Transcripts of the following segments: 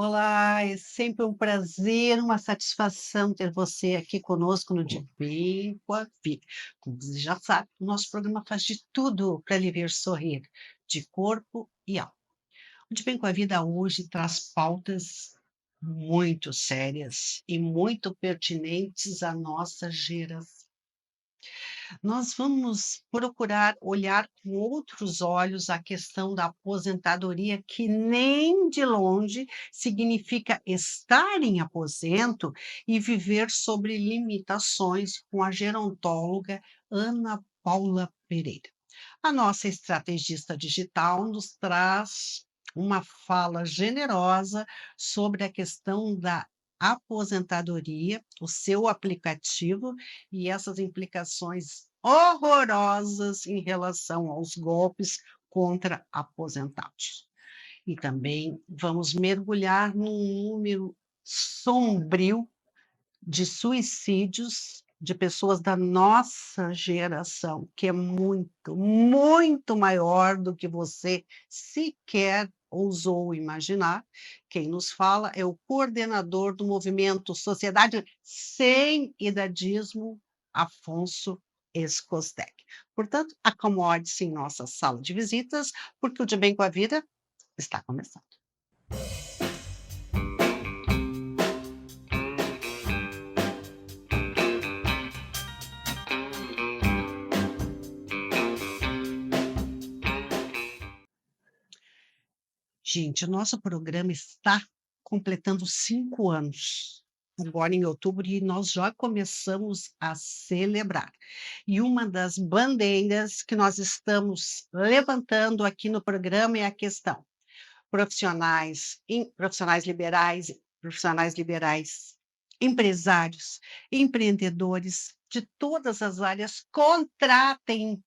Olá, é sempre um prazer, uma satisfação ter você aqui conosco no De Bem com a Vida. Como você já sabe, o nosso programa faz de tudo para lhe ver sorrir, de corpo e alma. O De Bem com a Vida hoje traz pautas muito sérias e muito pertinentes à nossa geração. Nós vamos procurar olhar com outros olhos a questão da aposentadoria, que nem de longe significa estar em aposento e viver sobre limitações, com a gerontóloga Ana Paula Pereira. A nossa estrategista digital nos traz uma fala generosa sobre a questão da aposentadoria, o seu aplicativo e essas implicações horrorosas em relação aos golpes contra aposentados. E também vamos mergulhar num número sombrio de suicídios de pessoas da nossa geração, que é muito, muito maior do que você sequer ousou imaginar. Quem nos fala é o coordenador do movimento Sociedade Sem Idadismo, Afonso Escostec. Portanto, acomode-se em nossa sala de visitas, porque o De Bem com a Vida está começando. Gente, o nosso programa está completando 5 anos, agora em outubro, e nós já começamos a celebrar. E uma das bandeiras que nós estamos levantando aqui no programa é a questão profissionais liberais, empresários, empreendedores de todas as áreas, contratem.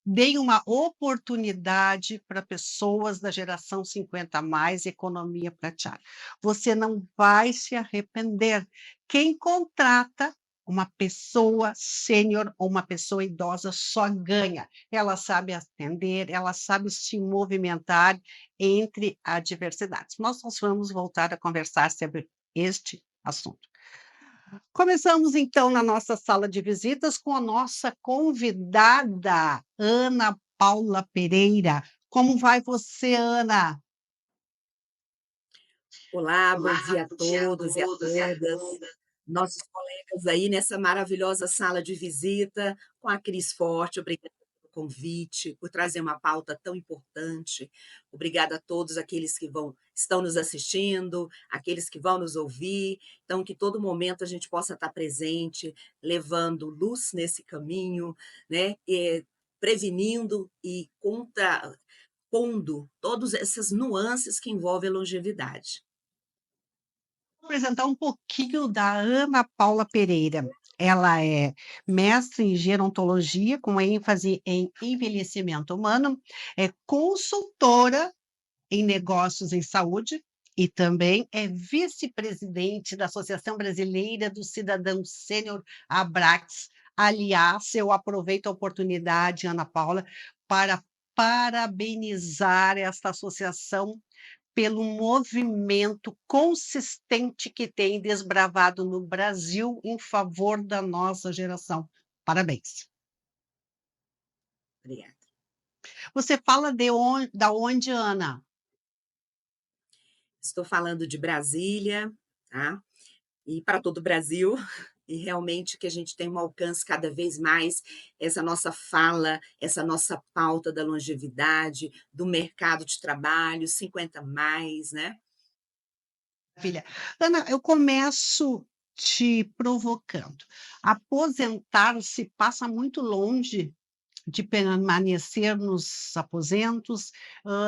Deem uma oportunidade para pessoas da geração 50 a mais, economia prateada. Você não vai se arrepender. Quem contrata uma pessoa sênior ou uma pessoa idosa só ganha. Ela sabe atender, ela sabe se movimentar entre adversidades. Nós vamos voltar a conversar sobre este assunto. Começamos então na nossa sala de visitas com a nossa convidada, Ana Paula Pereira. Como vai você, Ana? Olá, bom dia a todos e a todas, nossos colegas aí nessa maravilhosa sala de visita, com a Cris Forte, obrigada pelo convite, por trazer uma pauta tão importante. Obrigada a todos aqueles que estão nos assistindo, aqueles que vão nos ouvir. Então, que todo momento a gente possa estar presente, levando luz nesse caminho, né? Prevenindo e contrapondo todas essas nuances que envolvem a longevidade. Vou apresentar um pouquinho da Ana Paula Pereira. Ela é mestre em gerontologia, com ênfase em envelhecimento humano, é consultora em negócios em saúde e também é vice-presidente da Associação Brasileira do Cidadão Sênior, Abrax. Aliás, eu aproveito a oportunidade, Ana Paula, para parabenizar esta associação pelo movimento consistente que tem desbravado no Brasil em favor da nossa geração. Parabéns. Obrigada. Você fala da onde, Ana? Estou falando de Brasília, tá? E para todo o Brasil, e realmente que a gente tem um alcance cada vez mais, essa nossa fala, essa nossa pauta da longevidade, do mercado de trabalho, 50 mais, né? Filha. Ana, eu começo te provocando. Aposentar-se passa muito longe de permanecer nos aposentos,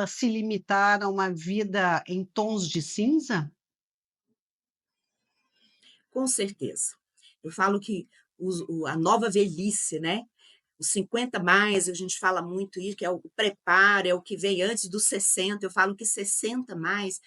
se limitar a uma vida em tons de cinza? Com certeza. Eu falo que a nova velhice, né? Os 50 mais, a gente fala muito isso, que é o preparo, é o que vem antes dos 60. Eu falo que 60 mais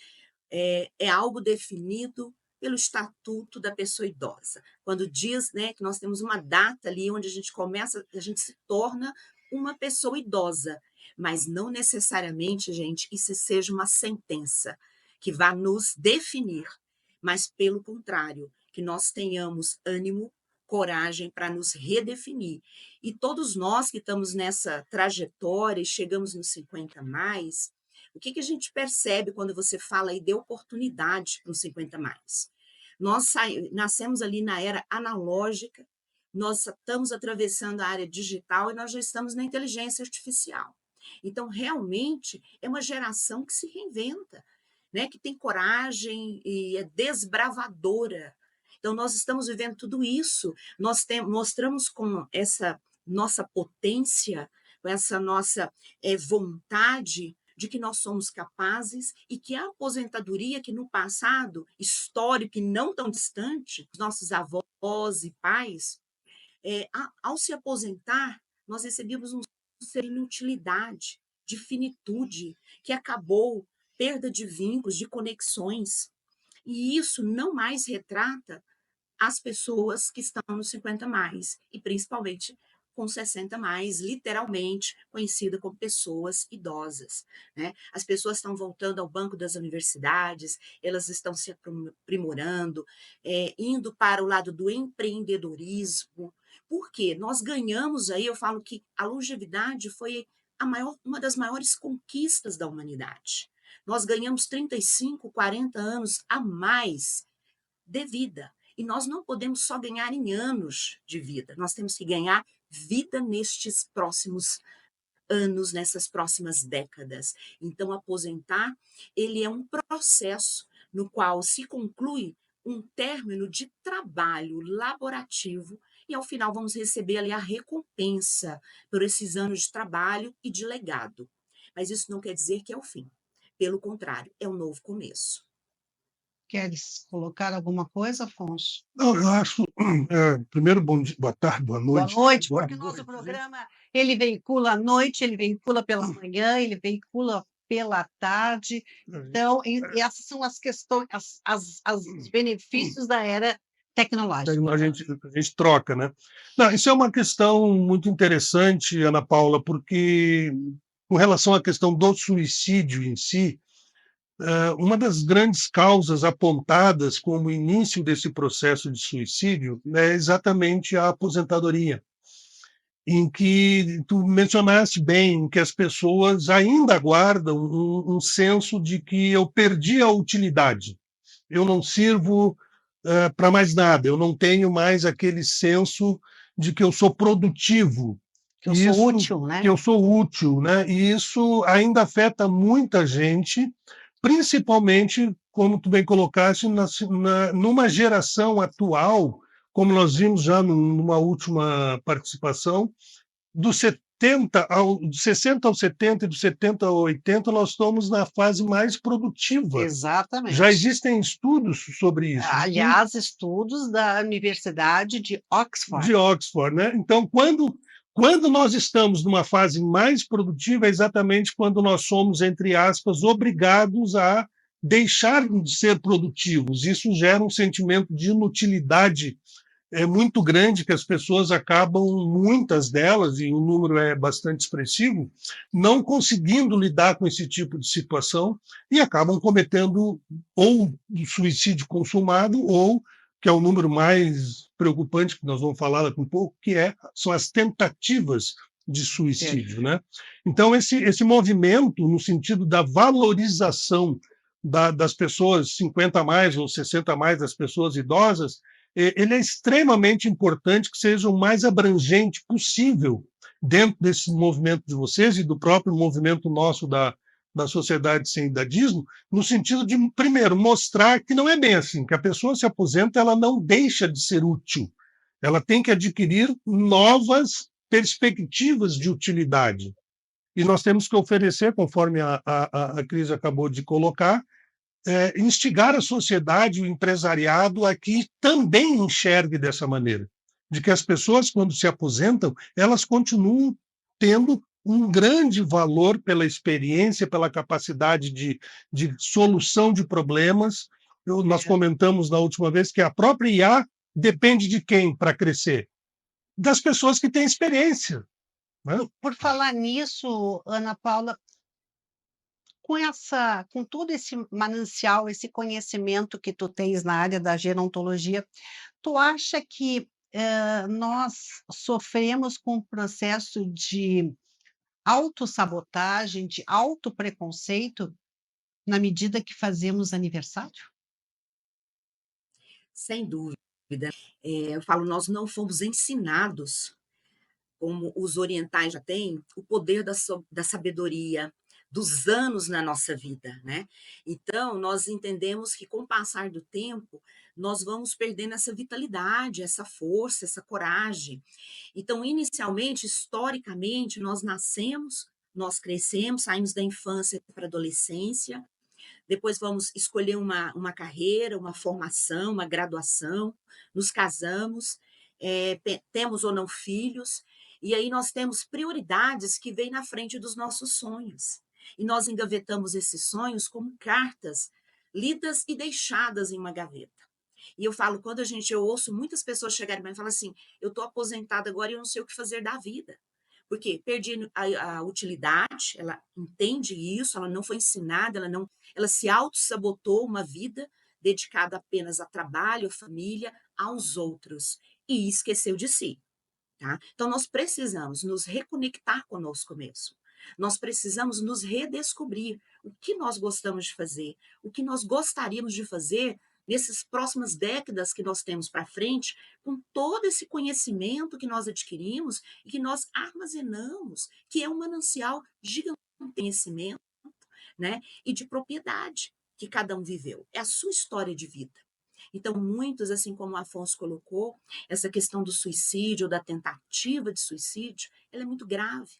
é algo definido pelo estatuto da pessoa idosa. Quando diz, né, que nós temos uma data ali onde a gente se torna uma pessoa idosa, mas não necessariamente, gente, isso seja uma sentença, que vá nos definir, mas pelo contrário, que nós tenhamos ânimo, coragem para nos redefinir. E todos nós que estamos nessa trajetória e chegamos nos 50 mais, o que a gente percebe quando você fala aí de oportunidade para os 50 mais? Nós nascemos ali na era analógica, nós estamos atravessando a área digital e nós já estamos na inteligência artificial. Então, realmente, é uma geração que se reinventa, né? Que tem coragem e é desbravadora. Então, nós estamos vivendo tudo isso. Nós mostramos com essa nossa potência, com essa nossa vontade de que nós somos capazes e que a aposentadoria que no passado, histórico e não tão distante, os nossos avós e pais, ao se aposentar, nós recebíamos um ser inutilidade, de finitude, que acabou, perda de vínculos, de conexões. E isso não mais retrata as pessoas que estão nos 50 mais, e principalmente com 60 mais, literalmente conhecida como pessoas idosas. Né? As pessoas estão voltando ao banco das universidades, elas estão se aprimorando, indo para o lado do empreendedorismo, porque nós ganhamos aí, eu falo que a longevidade foi uma das maiores conquistas da humanidade. Nós ganhamos 35, 40 anos a mais de vida. E nós não podemos só ganhar em anos de vida, nós temos que ganhar vida nestes próximos anos, nessas próximas décadas. Então, aposentar, ele é um processo no qual se conclui um término de trabalho laborativo e, ao final, vamos receber ali a recompensa por esses anos de trabalho e de legado. Mas isso não quer dizer que é o fim. Pelo contrário, é um novo começo. Queres colocar alguma coisa, Afonso? Não, eu acho, primeiro, bom dia, boa tarde, boa Boa noite. noite, Boa porque o nosso noite, gente. programa, ele veicula à noite, ele veicula pela manhã, ele veicula pela tarde. Então, essas são as questões, os benefícios da era tecnológica. A gente troca, né? Não, isso é uma questão muito interessante, Ana Paula, porque com relação à questão do suicídio em si, uma das grandes causas apontadas como início desse processo de suicídio é exatamente a aposentadoria, em que tu mencionaste bem que as pessoas ainda guardam um senso de que eu perdi a utilidade, eu não sirvo para mais nada, eu não tenho mais aquele senso de que eu sou produtivo, que eu sou útil, né? Que eu sou útil, né? E isso ainda afeta muita gente, principalmente, como tu bem colocaste, numa geração atual, como nós vimos já numa última participação, dos 60 aos 70 e dos 70 ao 80, nós estamos na fase mais produtiva. Exatamente. Já existem estudos sobre isso. Aliás, estudos da Universidade de Oxford. De Oxford, né? Então, quando nós estamos numa fase mais produtiva, é exatamente quando nós somos, entre aspas, obrigados a deixar de ser produtivos. Isso gera um sentimento de inutilidade muito grande, que as pessoas acabam, muitas delas, e o número é bastante expressivo, não conseguindo lidar com esse tipo de situação e acabam cometendo ou suicídio consumado ou, que é o número mais preocupante, que nós vamos falar daqui um pouco, são as tentativas de suicídio. Né? Então, esse movimento, no sentido da valorização das pessoas 50 a mais ou 60 a mais, das pessoas idosas, ele é extremamente importante que seja o mais abrangente possível dentro desse movimento de vocês e do próprio movimento nosso da Sociedade Sem Idadismo, no sentido de, primeiro, mostrar que não é bem assim, que a pessoa se aposenta, ela não deixa de ser útil, ela tem que adquirir novas perspectivas de utilidade. E nós temos que oferecer, conforme a Cris acabou de colocar, instigar a sociedade, o empresariado a que também enxergue dessa maneira, de que as pessoas, quando se aposentam, elas continuam tendo um grande valor pela experiência, pela capacidade de solução de problemas. Nós comentamos na última vez que a própria IA depende de quem para crescer? Das pessoas que têm experiência. Né? Por falar nisso, Ana Paula, com todo esse manancial, esse conhecimento que tu tens na área da gerontologia, tu acha que, nós sofremos com um processo de autossabotagem, de autopreconceito, na medida que fazemos aniversário? Sem dúvida. Eu falo, nós não fomos ensinados, como os orientais já têm, o poder da sabedoria, dos anos na nossa vida, né. Então, nós entendemos que com o passar do tempo, nós vamos perdendo essa vitalidade, essa força, essa coragem. Então, inicialmente, historicamente, nós nascemos, nós crescemos, saímos da infância para a adolescência, depois vamos escolher uma carreira, uma formação, uma graduação, nos casamos, temos ou não filhos, e aí nós temos prioridades que vêm na frente dos nossos sonhos. E nós engavetamos esses sonhos como cartas lidas e deixadas em uma gaveta. E eu falo, eu ouço muitas pessoas chegarem para mim e falar assim: eu estou aposentada agora e eu não sei o que fazer da vida. Porque perdi a utilidade, ela entende isso, ela não foi ensinada, ela se auto-sabotou uma vida dedicada apenas a trabalho, família, aos outros, e esqueceu de si, tá? Então nós precisamos nos reconectar conosco mesmo. Nós precisamos nos redescobrir o que nós gostamos de fazer, o que nós gostaríamos de fazer nessas próximas décadas que nós temos para frente, com todo esse conhecimento que nós adquirimos e que nós armazenamos, que é um manancial gigante de conhecimento, né? E de propriedade que cada um viveu. É a sua história de vida. Então, muitos, assim como o Afonso colocou, essa questão do suicídio, ou da tentativa de suicídio, ela é muito grave.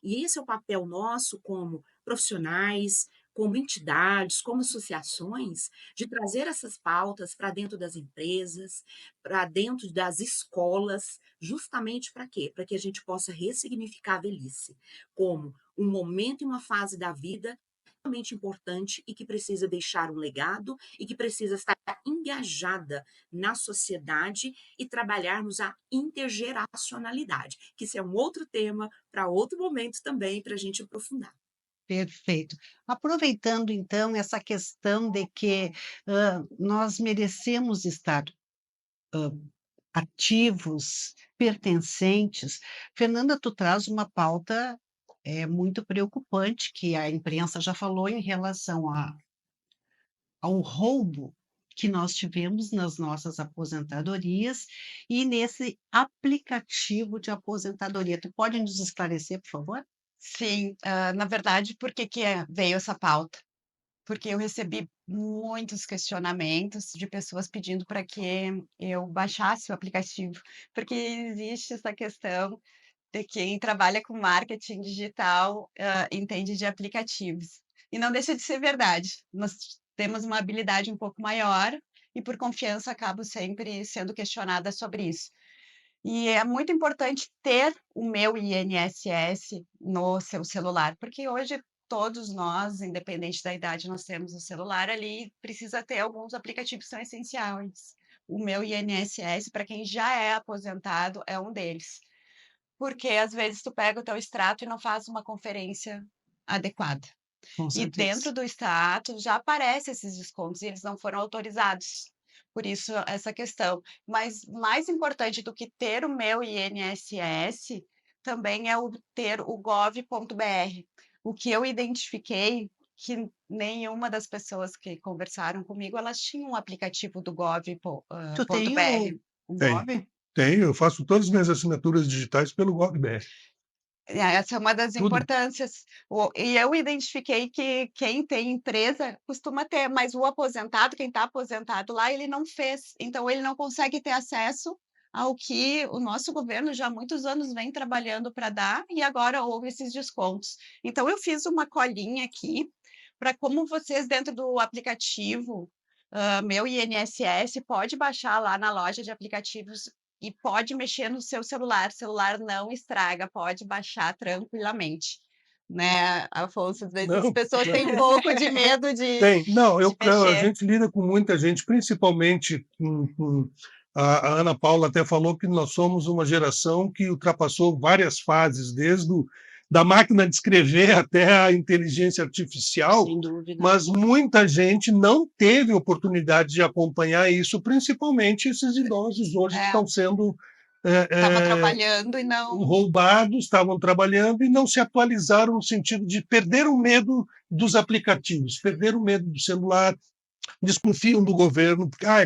E esse é o papel nosso como profissionais, como entidades, como associações, de trazer essas pautas para dentro das empresas, para dentro das escolas, justamente para quê? Para que a gente possa ressignificar a velhice como um momento e uma fase da vida extremamente importante e que precisa deixar um legado e que precisa estar engajada na sociedade e trabalharmos a intergeracionalidade, que isso é um outro tema para outro momento também para a gente aprofundar. Perfeito. Aproveitando então essa questão de que, nós merecemos estar ativos, pertencentes, Fernanda, tu traz uma pauta, muito preocupante, que a imprensa já falou em relação ao roubo que nós tivemos nas nossas aposentadorias e nesse aplicativo de aposentadoria. Tu pode nos esclarecer, por favor? Sim, na verdade, por que que veio essa pauta? Porque eu recebi muitos questionamentos de pessoas pedindo para que eu baixasse o aplicativo, porque existe essa questão de quem trabalha com marketing digital, entende de aplicativos. E não deixa de ser verdade, nós temos uma habilidade um pouco maior e, por confiança, acabo sempre sendo questionada sobre isso. E é muito importante ter o meu INSS no seu celular, porque hoje todos nós, independente da idade, nós temos o celular ali, precisa ter alguns aplicativos que são essenciais. O meu INSS, para quem já é aposentado, é um deles. Porque às vezes tu pega o teu extrato e não faz uma conferência adequada. Com E dentro certeza. do extrato já aparecem esses descontos e eles não foram autorizados. Por isso essa questão. Mas mais importante do que ter o meu INSS, também é o ter o gov.br. O que eu identifiquei que nenhuma das pessoas que conversaram comigo, elas tinham um aplicativo do Tu tem .br. o Tem, Gov? tem. Eu faço todas as minhas assinaturas digitais pelo GovBR. Essa é uma das Tudo. importâncias. E eu identifiquei que quem tem empresa costuma ter, mas o aposentado, quem está aposentado lá, ele não fez. Então, ele não consegue ter acesso ao que o nosso governo já há muitos anos vem trabalhando para dar, e agora houve esses descontos. Então, eu fiz uma colinha aqui para como vocês, dentro do aplicativo, meu INSS, pode baixar lá na loja de aplicativos e pode mexer no seu celular não estraga, pode baixar tranquilamente, né, Afonso? Às vezes as Não, pessoas não. têm um pouco de medo Tem. Não, de a mexer. gente lida com muita gente, principalmente a Ana Paula até falou que nós somos uma geração que ultrapassou várias fases, desde da máquina de escrever até a inteligência artificial, Sem dúvida. mas muita gente não teve oportunidade de acompanhar isso, principalmente esses idosos hoje que estão sendo Estava trabalhando e não. roubados, estavam trabalhando e não se atualizaram no sentido de perder o medo dos aplicativos, perder o medo do celular, desconfiam do governo, porque é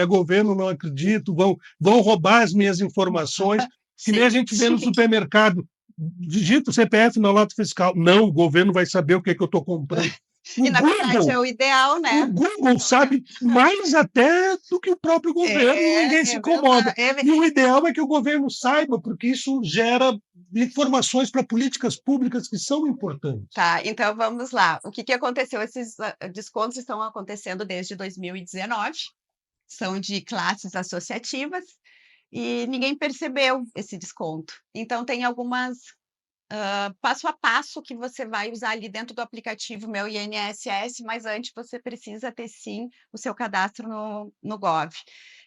governo, não acredito, vão roubar as minhas informações, que nem a gente vê no supermercado, digita o CPF na nota fiscal, não, o governo vai saber o que é que eu estou comprando. E na verdade é o ideal, né? O Google sabe mais até do que o próprio governo e ninguém se incomoda. E o ideal é que o governo saiba, porque isso gera informações para políticas públicas que são importantes. Tá, então vamos lá. O que aconteceu? Esses descontos estão acontecendo desde 2019, são de classes associativas e ninguém percebeu esse desconto. Então tem algumas passo a passo que você vai usar ali dentro do aplicativo Meu INSS, mas antes você precisa ter sim o seu cadastro no Gov.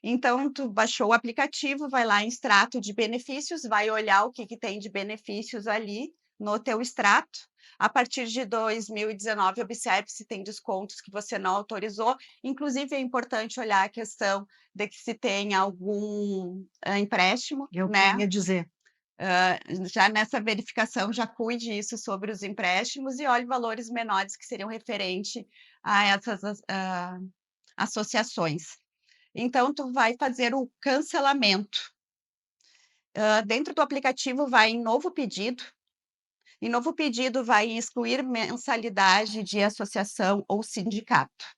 Então, tu baixou o aplicativo, vai lá em extrato de benefícios, vai olhar o que tem de benefícios ali no teu extrato. A partir de 2019, observe se tem descontos que você não autorizou. Inclusive, é importante olhar a questão de que se tem algum empréstimo, Eu né? queria dizer. Já nessa verificação, já cuide isso sobre os empréstimos e olhe valores menores que seriam referente a essas associações. Então, tu vai fazer o cancelamento. Dentro do aplicativo, vai em novo pedido. Em novo pedido, vai excluir mensalidade de associação ou sindicato.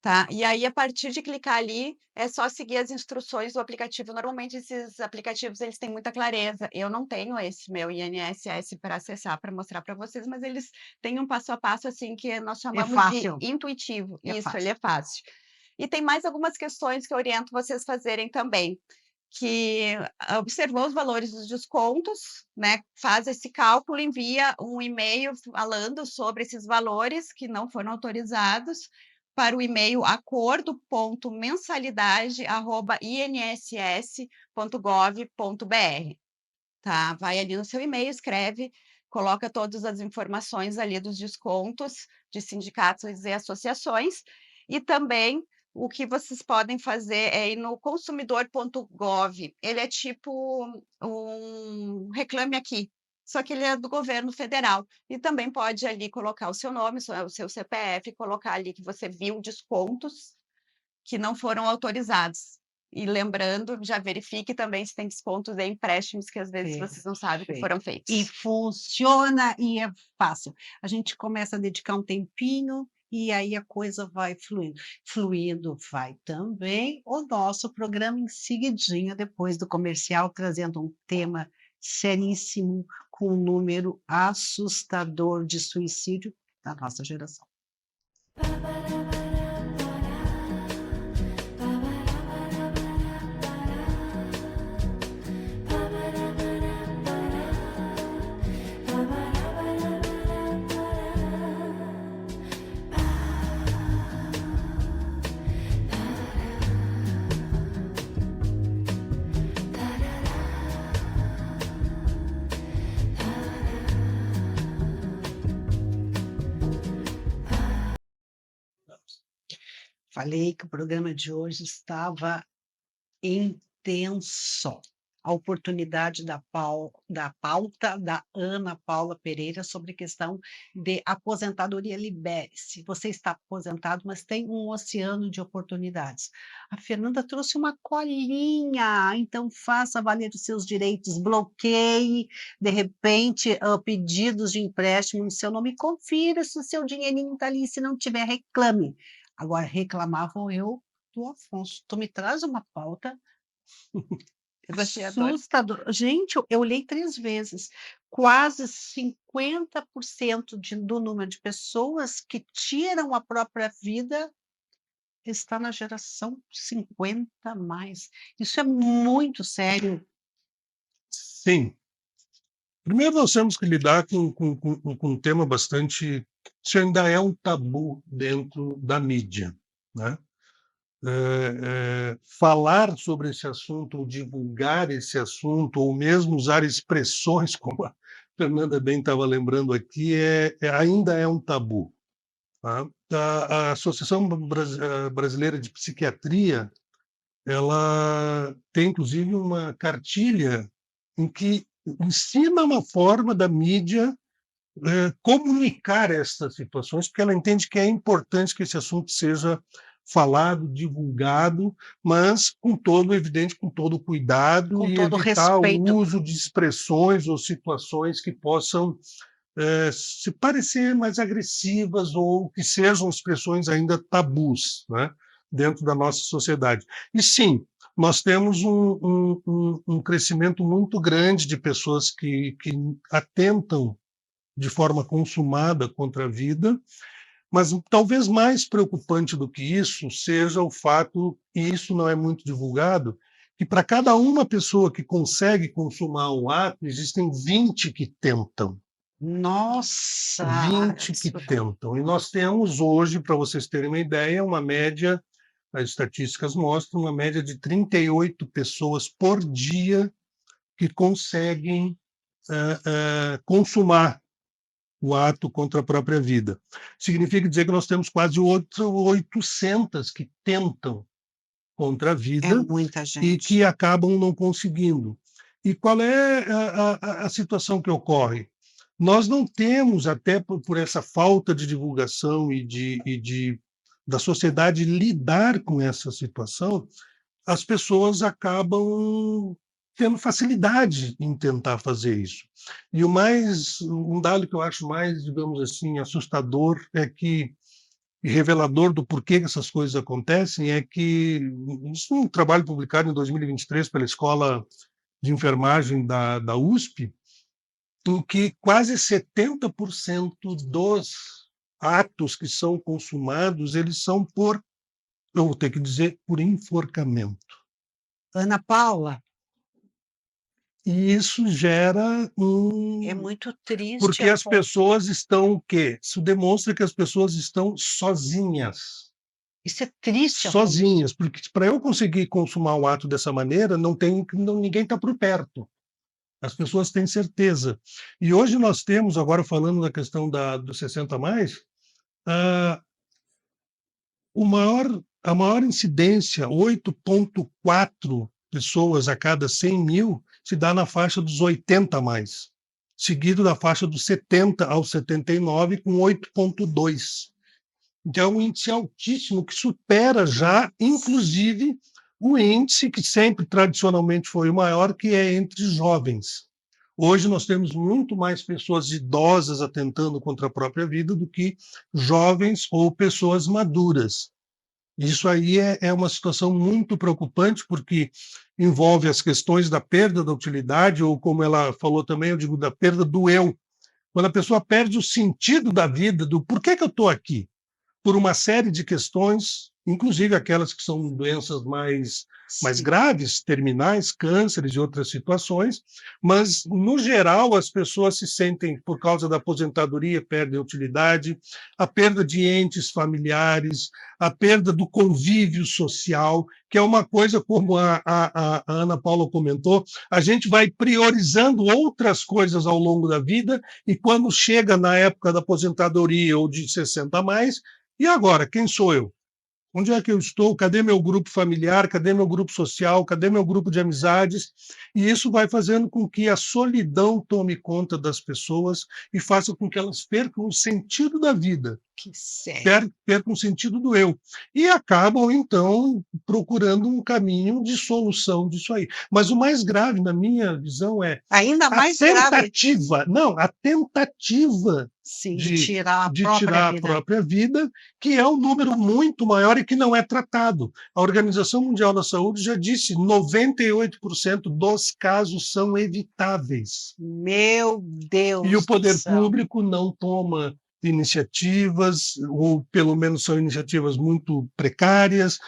Tá? E aí, a partir de clicar ali, é só seguir as instruções do aplicativo. Normalmente, esses aplicativos, eles têm muita clareza. Eu não tenho esse meu INSS para acessar, para mostrar para vocês, mas eles têm um passo a passo, assim, que nós chamamos de intuitivo. Isso, ele é fácil. E tem mais algumas questões que eu oriento vocês fazerem também, que observou os valores dos descontos, né? Faz esse cálculo, envia um e-mail falando sobre esses valores que não foram autorizados, para o e-mail acordo.mensalidade@inss.gov.br, tá? Vai ali no seu e-mail, escreve, coloca todas as informações ali dos descontos de sindicatos e associações, e também o que vocês podem fazer é ir no consumidor.gov. Ele é tipo um Reclame Aqui, só que ele é do governo federal. E também pode ali colocar o seu nome, o seu CPF, colocar ali que você viu descontos que não foram autorizados. E lembrando, já verifique também se tem descontos em empréstimos que às vezes vocês não sabem que foram feitos. E funciona e é fácil. A gente começa a dedicar um tempinho e aí a coisa vai fluindo. Fluindo vai também o nosso programa em seguidinha, depois do comercial, trazendo um tema seríssimo, com um número assustador de suicídio da nossa geração. Falei que o programa de hoje estava intenso. A oportunidade da pauta da Ana Paula Pereira sobre a questão de aposentadoria. Libere-se. Você está aposentado, mas tem um oceano de oportunidades. A Fernanda trouxe uma colinha, então faça valer os seus direitos, bloqueie, de repente, pedidos de empréstimo no seu nome, confira se o seu dinheirinho está ali, se não tiver, reclame. Agora, reclamar vou eu do Afonso. Tu me traz uma pauta assustador. Gente, eu olhei 3 vezes. Quase 50% do número de pessoas que tiram a própria vida está na geração 50 mais. Isso é muito sério. Sim. Primeiro, nós temos que lidar com um tema bastante. Isso ainda é um tabu dentro da mídia, né? Falar sobre esse assunto, ou divulgar esse assunto, ou mesmo usar expressões como Fernanda bem estava lembrando aqui, ainda é um tabu. Tá? A Associação Brasileira de Psiquiatria, ela tem inclusive uma cartilha em que ensina uma forma da mídia comunicar essas situações, porque ela entende que é importante que esse assunto seja falado, divulgado, mas com todo, evidente, com todo cuidado Com e todo evitar o respeito. uso de expressões ou situações que possam se parecer mais agressivas ou que sejam expressões ainda tabus, né, dentro da nossa sociedade. E sim, nós temos um crescimento muito grande de pessoas que atentam de forma consumada contra a vida, mas talvez mais preocupante do que isso seja o fato, e isso não é muito divulgado, que para cada uma pessoa que consegue consumar um ato, existem 20 que tentam. Nossa! 20 que tentam. E nós temos hoje, para vocês terem uma ideia, uma média, as estatísticas mostram, uma média de 38 pessoas por dia que conseguem consumar o ato contra a própria vida. Significa dizer que nós temos quase 800 que tentam contra a É vida muita e gente. que acabam não conseguindo. E qual é a situação que ocorre? Nós não temos, até por essa falta de divulgação da sociedade lidar com essa situação, as pessoas acabam tendo facilidade em tentar fazer isso. E um dado que eu acho mais, digamos assim, assustador e revelador do porquê que essas coisas acontecem é que isso é um trabalho publicado em 2023 pela Escola de Enfermagem da USP, em que quase 70% dos atos que são consumados, eles são eu vou ter que dizer, por enforcamento. Ana Paula, E isso gera é muito triste porque a as ponto. pessoas estão o quê? Isso demonstra que as pessoas estão sozinhas. Isso é triste a ponto. Sozinhas, porque para eu conseguir consumar um ato dessa maneira, ninguém está por perto. As pessoas têm certeza. E hoje nós temos, agora falando da questão dos 60 a mais, ah, a maior incidência, 8,4 pessoas a cada 100 mil, se dá na faixa dos 80 a mais, seguido da faixa dos 70 aos 79, com 8,2. Então, é um índice altíssimo que supera já, inclusive, o índice que sempre tradicionalmente foi o maior, que é entre jovens. Hoje nós temos muito mais pessoas idosas atentando contra a própria vida do que jovens ou pessoas maduras. Isso aí é uma situação muito preocupante, porque envolve as questões da perda da utilidade, ou como ela falou também, eu digo, da perda do eu. Quando a pessoa perde o sentido da vida, do porquê que eu estou aqui, por uma série de questões, inclusive aquelas que são doenças mais Sim. graves, terminais, cânceres e outras situações, mas, no geral, as pessoas se sentem, por causa da aposentadoria, perdem a utilidade, a perda de entes familiares, a perda do convívio social, que é uma coisa, como a Ana Paula comentou, a gente vai priorizando outras coisas ao longo da vida, e quando chega na época da aposentadoria ou de 60 a mais, e agora, quem sou eu? Onde é que eu estou? Cadê meu grupo familiar? Cadê meu grupo social? Cadê meu grupo de amizades? E isso vai fazendo com que a solidão tome conta das pessoas e faça com que elas percam o sentido da vida, Que sério. percam o sentido do eu. E acabam, então, procurando um caminho de solução disso aí. Mas o mais grave, na minha visão, é Ainda a mais grave, tentativa, não, a tentativa sim, de de tirar a de própria tirar a vida. própria vida, que é um número muito maior e que não é tratado. A Organização Mundial da Saúde já disse, 98% dos casos são evitáveis. Meu E o Deus do poder céu. público não toma iniciativas, ou pelo menos são iniciativas muito precárias,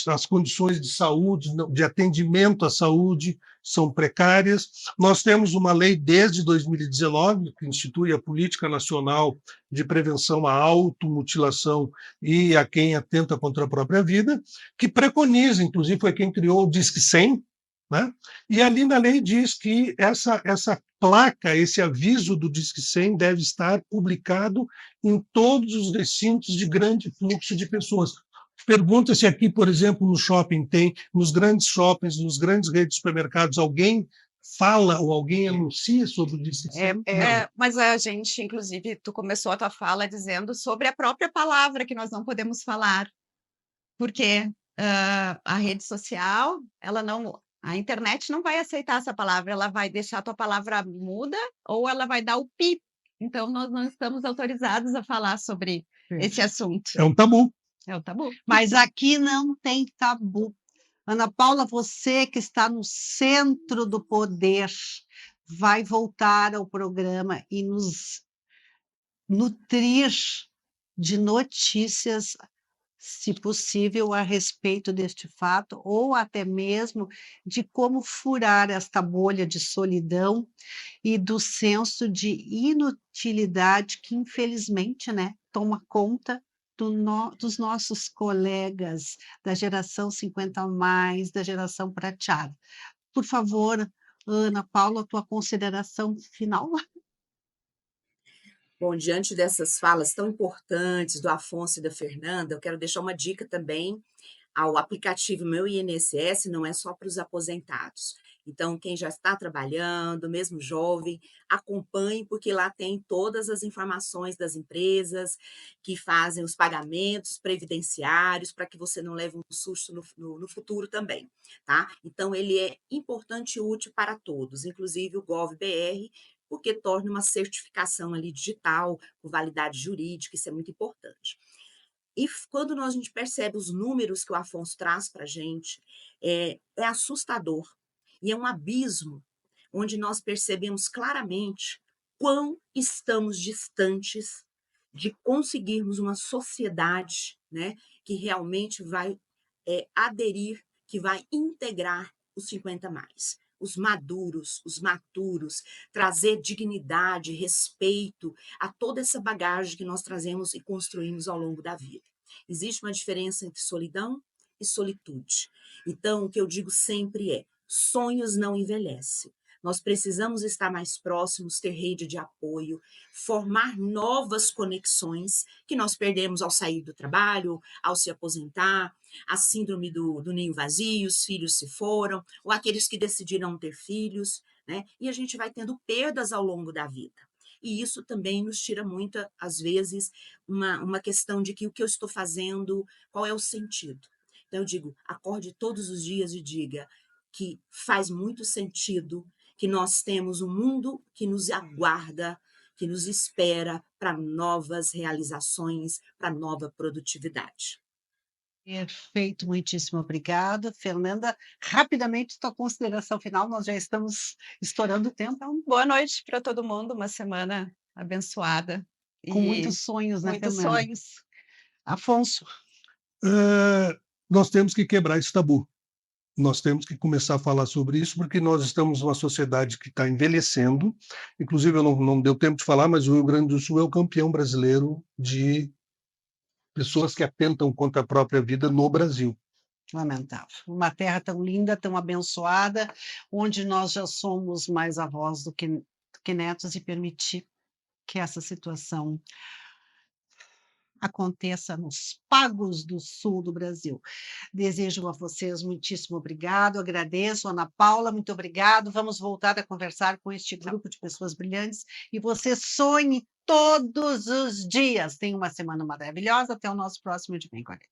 as condições de saúde, de atendimento à saúde são precárias. Nós temos uma lei desde 2019, que institui a Política Nacional de Prevenção à Automutilação e a quem atenta contra a própria vida, que preconiza, inclusive foi quem criou o Disque 100, né? E ali na lei diz que essa placa, esse aviso do Disque 100 deve estar publicado em todos os recintos de grande fluxo de pessoas. Pergunta se aqui, por exemplo, no shopping tem, nos grandes shoppings, nos grandes redes de supermercados, alguém fala ou alguém anuncia sobre o Disque 100? Não. Mas a gente, inclusive, tu começou a tua fala dizendo sobre a própria palavra que nós não podemos falar, porque a rede social, a internet não vai aceitar essa palavra, ela vai deixar a tua palavra muda ou ela vai dar o pi. Então, nós não estamos autorizados a falar sobre esse assunto. É um tabu. É o tabu. Mas aqui não tem tabu. Ana Paula, você que está no centro do poder, vai voltar ao programa e nos nutrir de notícias, se possível, a respeito deste fato, ou até mesmo de como furar esta bolha de solidão e do senso de inutilidade que, infelizmente, né, toma conta dos nossos colegas da geração 50 a mais, da geração prateada. Por favor, Ana Paula, tua consideração final. Bom, diante dessas falas tão importantes do Afonso e da Fernanda, eu quero deixar uma dica também ao aplicativo Meu INSS, não é só para os aposentados. Então, quem já está trabalhando, mesmo jovem, acompanhe, porque lá tem todas as informações das empresas que fazem os pagamentos previdenciários, para que você não leve um susto no futuro também, tá? Então, ele é importante e útil para todos, inclusive o GovBR, porque torna uma certificação ali digital, com validade jurídica, isso é muito importante. E quando a gente percebe os números que o Afonso traz para a gente, é assustador. E é um abismo onde nós percebemos claramente quão estamos distantes de conseguirmos uma sociedade, né, que realmente vai aderir, que vai integrar os 50 mais. Os maduros, os maturos, trazer dignidade, respeito a toda essa bagagem que nós trazemos e construímos ao longo da vida. Existe uma diferença entre solidão e solitude. Então, o que eu digo sempre é: sonhos não envelhecem. Nós precisamos estar mais próximos, ter rede de apoio, formar novas conexões que nós perdemos ao sair do trabalho, ao se aposentar, a síndrome do ninho vazio, os filhos se foram, ou aqueles que decidiram ter filhos, né? E a gente vai tendo perdas ao longo da vida. E isso também nos tira muito, às vezes, uma questão de que o que eu estou fazendo, qual é o sentido. Então, eu digo, acorde todos os dias e diga que faz muito sentido, que nós temos um mundo que nos aguarda, que nos espera para novas realizações, para nova produtividade. Perfeito, muitíssimo obrigada. Fernanda, rapidamente, tua consideração final, nós já estamos estourando o tempo. Então, boa noite para todo mundo, uma semana abençoada. Com muitos sonhos, né, muitos Fernanda? sonhos. Afonso. Nós temos que quebrar esse tabu. Nós temos que começar a falar sobre isso, porque nós estamos numa sociedade que está envelhecendo. Inclusive, eu não deu tempo de falar, mas o Rio Grande do Sul é o campeão brasileiro de pessoas que atentam contra a própria vida no Brasil. Lamentável. Uma terra tão linda, tão abençoada, onde nós já somos mais avós do que netos, e permitir que essa situação aconteça nos pagos do sul do Brasil. Desejo a vocês muitíssimo obrigado, agradeço, Ana Paula, muito obrigado. Vamos voltar a conversar com este grupo de pessoas brilhantes e você sonhe todos os dias. Tenha uma semana maravilhosa, até o nosso próximo De Bem com a Lei.